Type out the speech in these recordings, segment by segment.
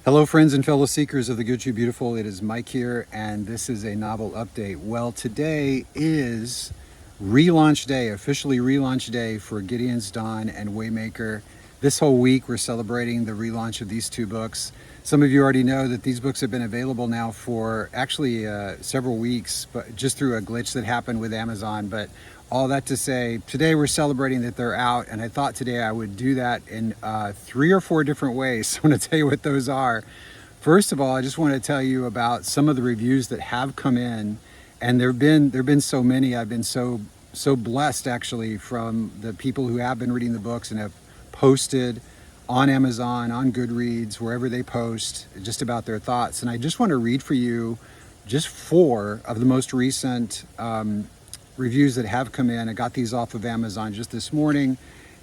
Hello, friends and fellow seekers of the good, true, beautiful. It is Mike here, and this is a novel update. Well, today is relaunch day, officially relaunch day for Gideon's Dawn and Waymaker. This whole week, we're celebrating the relaunch of these two books. Some of you already know that these books have been available now for actually several weeks, but just through a glitch that happened with Amazon. But all that to say, today we're celebrating that they're out, and I thought today I would do that in 3 or 4 different ways. So I'm going to tell you what those are. First of all, I just want to tell you about some of the reviews that have come in, and there've been so many. I've been so blessed actually from the people who have been reading the books and have posted on Amazon, on Goodreads, wherever they post, just about their thoughts. And I just want to read for you just 4 of the most recent reviews that have come in. I got these off of Amazon just this morning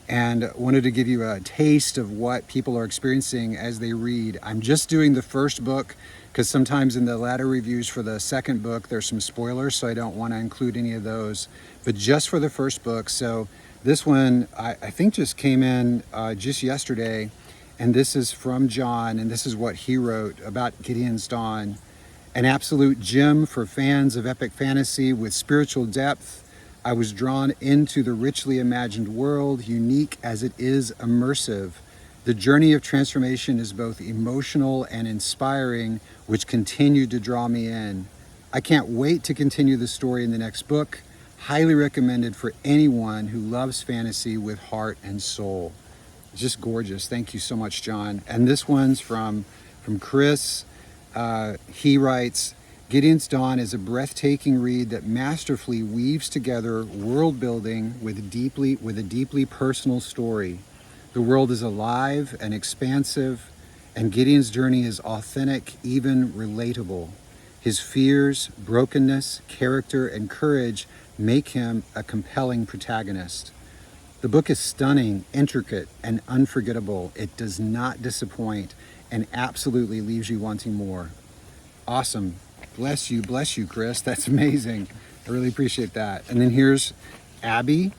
and wanted to give you a taste of what people are experiencing as they read. I'm just doing the first book because sometimes in the latter reviews for the second book there's some spoilers, so I don't want to include any of those, but just for the first book. So this one I think just came in just yesterday, and this is from John, and this is what he wrote about Gideon's Dawn. An absolute gem for fans of epic fantasy with spiritual depth. I was drawn into the richly imagined world, unique as it is immersive. The journey of transformation is both emotional and inspiring, which continued to draw me in. I can't wait to continue the story in the next book. Highly recommended for anyone who loves fantasy with heart and soul. Just gorgeous. Thank you so much, John. And this one's from Chris. He writes, Gideon's Dawn is a breathtaking read that masterfully weaves together world building with a deeply personal story. The world is alive and expansive, and Gideon's journey is authentic, even relatable. His fears, brokenness, character, and courage make him a compelling protagonist. The book is stunning, intricate, and unforgettable. It does not disappoint and absolutely leaves you wanting more. Awesome. Bless you, Chris. That's amazing. I really appreciate that. And then here's Abby.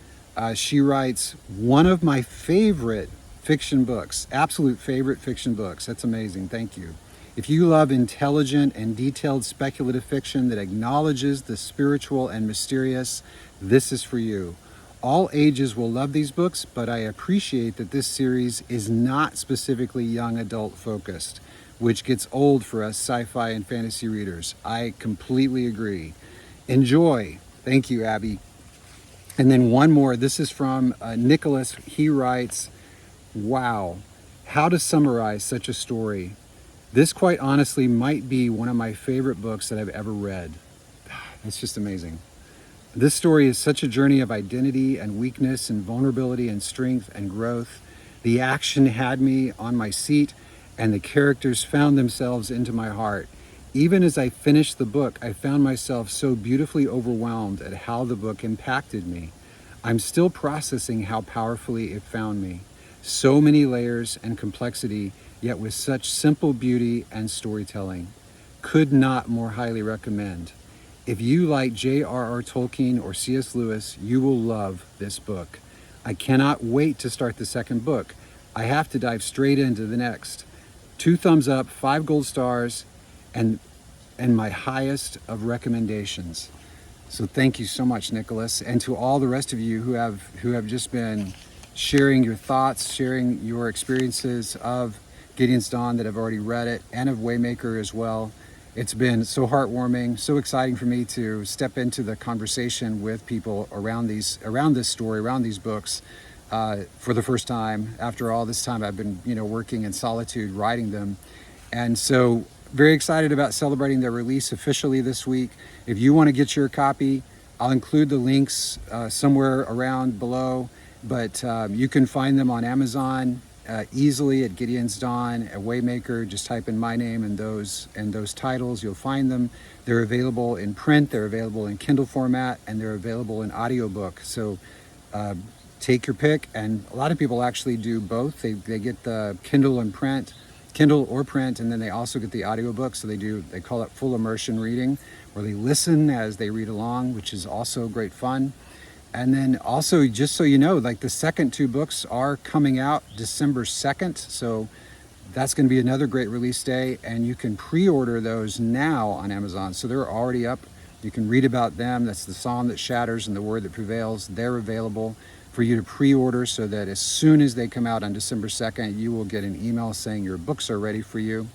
She writes, one of my favorite fiction books, absolute favorite fiction books. That's amazing. Thank you. If you love intelligent and detailed speculative fiction that acknowledges the spiritual and mysterious, this is for you. All ages will love these books, but I appreciate that this series is not specifically young adult focused, which gets old for us sci-fi and fantasy readers. I completely agree. Enjoy. Thank you, Abby. And then one more. This is from Nicholas. He writes, wow, how to summarize such a story. This quite honestly might be one of my favorite books that I've ever read. That's just amazing. This story is such a journey of identity and weakness and vulnerability and strength and growth. The action had me on my seat, and the characters found themselves into my heart. Even as I finished the book, I found myself so beautifully overwhelmed at how the book impacted me. I'm still processing how powerfully it found me. So many layers and complexity, yet with such simple beauty and storytelling. Could not more highly recommend. If you like J.R.R. Tolkien or C.S. Lewis, you will love this book. I cannot wait to start the second book. I have to dive straight into the next. 2 thumbs up, 5 gold stars, and my highest of recommendations. So thank you so much, Nicholas, and to all the rest of you who have just been sharing your thoughts, sharing your experiences of Gideon's Dawn that have already read it, and of Waymaker as well. It's been so heartwarming, so exciting for me to step into the conversation with people around this story, around these books, for the first time after all this time I've been, working in solitude, writing them. And so very excited about celebrating their release officially this week. If you want to get your copy, I'll include the links somewhere around below, but you can find them on Amazon easily at Gideon's Dawn, at Waymaker. Just type in my name and those titles, you'll find them. They're available in print, they're available in Kindle format, and they're available in audiobook. So take your pick, and a lot of people actually do both. They get the Kindle or print, and then they also get the audiobook. So they call it full immersion reading, where they listen as they read along, which is also great fun. And then also, just so you know, like the second 2 books are coming out December 2nd. So that's going to be another great release day, and you can pre-order those now on Amazon. So they're already up. You can read about them. That's the psalm that shatters and the word that prevails. They're available for you to pre-order, so that as soon as they come out on December 2nd, you will get an email saying your books are ready for you,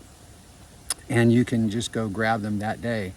and you can just go grab them that day.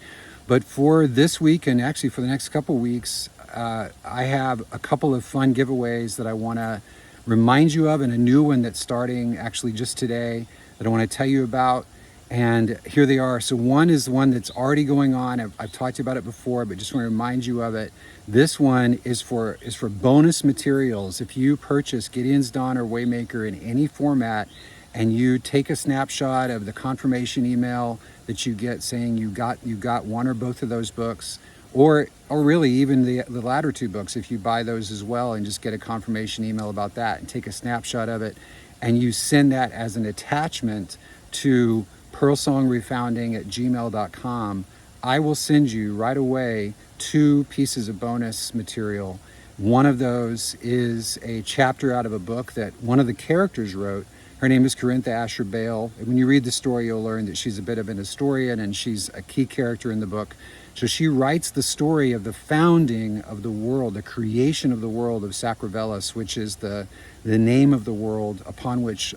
But for this week, and actually for the next couple weeks, I have a couple of fun giveaways that I want to remind you of, and a new one that's starting actually just today that I want to tell you about. And here they are. So one is the one that's already going on. I've talked to you about it before, but just want to remind you of it. This one is for bonus materials. If you purchase Gideon's Dawn or Waymaker in any format, and you take a snapshot of the confirmation email that you get saying you got one or both of those books, or really even the latter two books, if you buy those as well, and just get a confirmation email about that and take a snapshot of it, and you send that as an attachment to pearlsongrefounding@gmail.com, I will send you right away 2 pieces of bonus material. One of those is a chapter out of a book that one of the characters wrote. Her name is Corintha Asher Bale. When you read the story, you'll learn that she's a bit of an historian, and she's a key character in the book. So she writes the story of the founding of the world, the creation of the world of Sacravelis, which is the name of the world upon which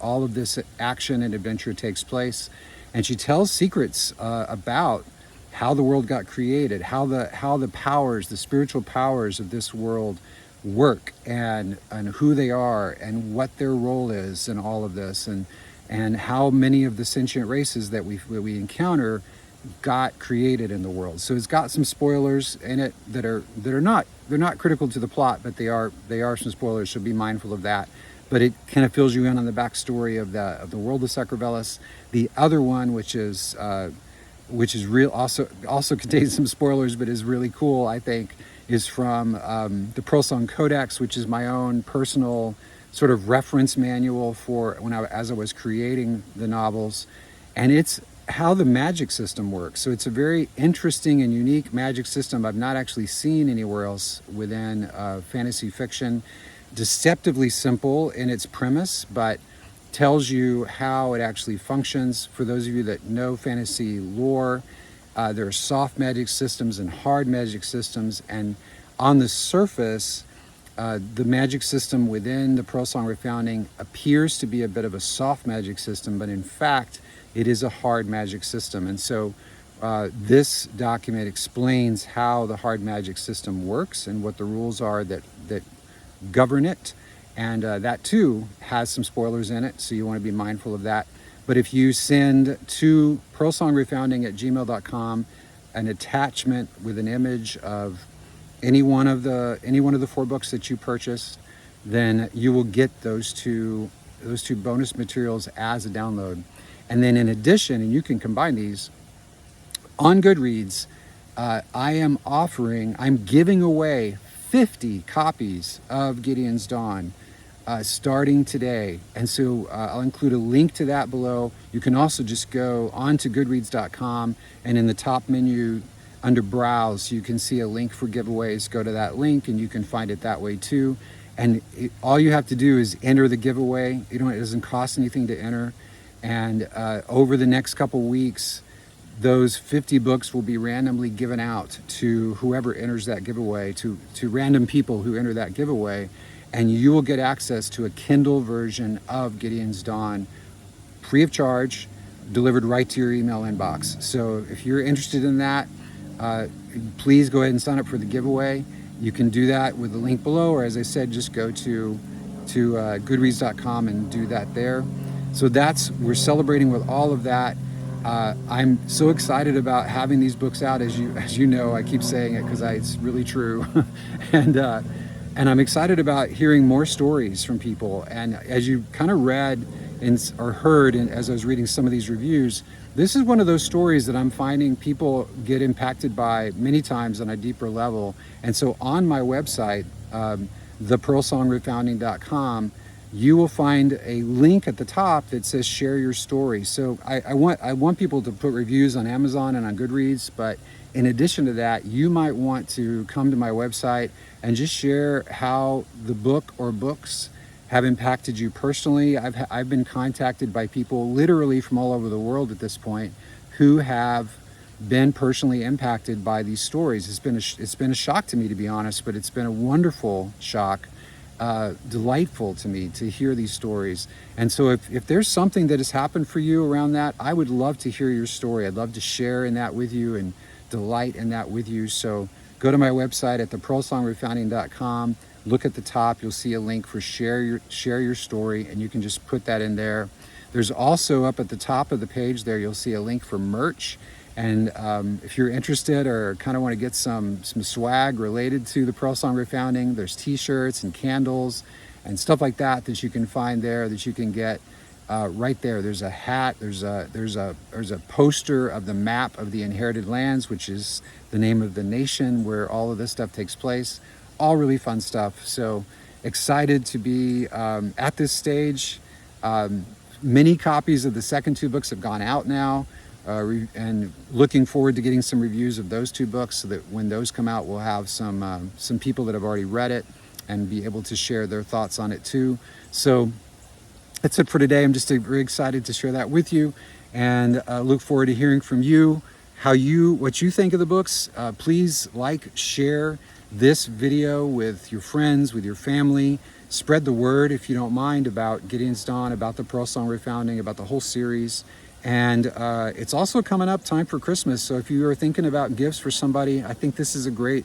all of this action and adventure takes place. And she tells secrets about how the world got created, how the powers, the spiritual powers of this world work, and who they are, and what their role is in all of this, and how many of the sentient races that we encounter got created in the world. So it's got some spoilers in it that are not critical to the plot, but they are some spoilers, so be mindful of that. But it kind of fills you in on the backstory of the world of Sacravelis. The other one, which is real, also contains some spoilers, but is really cool, I think, is from the Pearl Song Codex, which is my own personal sort of reference manual for as I was creating the novels, and it's how the magic system works. So it's a very interesting and unique magic system I've not actually seen anywhere else within fantasy fiction. Deceptively simple in its premise, but tells you how it actually functions. For those of you that know fantasy lore, there are soft magic systems and hard magic systems, and on the surface, the magic system within the Pearl Song Refounding appears to be a bit of a soft magic system, but in fact, it is a hard magic system. And so this document explains how the hard magic system works and what the rules are that govern it. And that too has some spoilers in it, so you want to be mindful of that. But if you send to pearlsongrefounding@gmail.com an attachment with an image of any one of the 4 books that you purchased, then you will get those two bonus materials as a download. And then in addition, and you can combine these, on Goodreads, I'm giving away 50 copies of Gideon's Dawn starting today. And so I'll include a link to that below. You can also just go onto goodreads.com, and in the top menu under browse, you can see a link for giveaways. Go to that link and you can find it that way too. And all you have to do is enter the giveaway. It doesn't cost anything to enter. And over the next couple weeks, those 50 books will be randomly given out to whoever enters that giveaway, to random people who enter that giveaway, and you will get access to a Kindle version of Gideon's Dawn, free of charge, delivered right to your email inbox. So if you're interested in that, please go ahead and sign up for the giveaway. You can do that with the link below, or as I said, just go to goodreads.com and do that there. So we're celebrating with all of that. I'm so excited about having these books out, as you know. I keep saying it because it's really true, and I'm excited about hearing more stories from people. And as you kind of read or heard, and as I was reading some of these reviews, this is one of those stories that I'm finding people get impacted by many times on a deeper level. And so on my website, thepearlsongrefounding.com, you will find a link at the top that says share your story. So I want people to put reviews on Amazon and on Goodreads, but in addition to that, you might want to come to my website and just share how the book or books have impacted you personally. I've been contacted by people literally from all over the world at this point who have been personally impacted by these stories. It's been a shock to me, to be honest, but it's been a wonderful shock, delightful to me to hear these stories. And so if there's something that has happened for you around that, I would love to hear your story. I'd love to share in that with you and delight in that with you. So go to my website at thepearlsongrefounding.com. Look at the top, you'll see a link for share your story, and you can just put that in there. There's also up at the top of the page there, you'll see a link for merch. And if you're interested or kind of want to get some swag related to the Pearl Song Refounding, there's t-shirts and candles and stuff like that that you can find there, that you can get right there. There's a hat, there's a poster of the map of the inherited lands, which is the name of the nation where all of this stuff takes place. All really fun stuff. So excited to be at this stage. Many copies of the second two books have gone out now. And looking forward to getting some reviews of those two books, so that when those come out, we'll have some people that have already read it and be able to share their thoughts on it too. So that's it for today. I'm just very excited to share that with you, and look forward to hearing from you, what you think of the books. Please like, share this video with your friends, with your family. Spread the word, if you don't mind, about Gideon's Dawn, about the Pearl Song Refounding, about the whole series. And it's also coming up time for Christmas. So if you are thinking about gifts for somebody, I think this is a great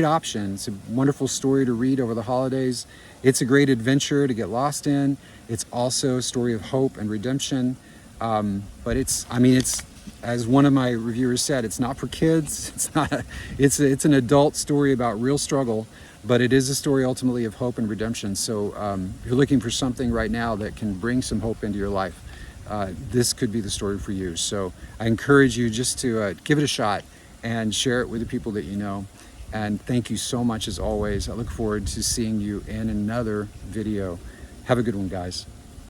option. It's a wonderful story to read over the holidays. It's a great adventure to get lost in. It's also a story of hope and redemption. But it's, as one of my reviewers said, it's not for kids. It's an adult story about real struggle, but it is a story ultimately of hope and redemption. So if you're looking for something right now that can bring some hope into your life, this could be the story for you. So I encourage you just to give it a shot and share it with the people that you know. And thank you so much as always. I look forward to seeing you in another video. Have a good one, guys.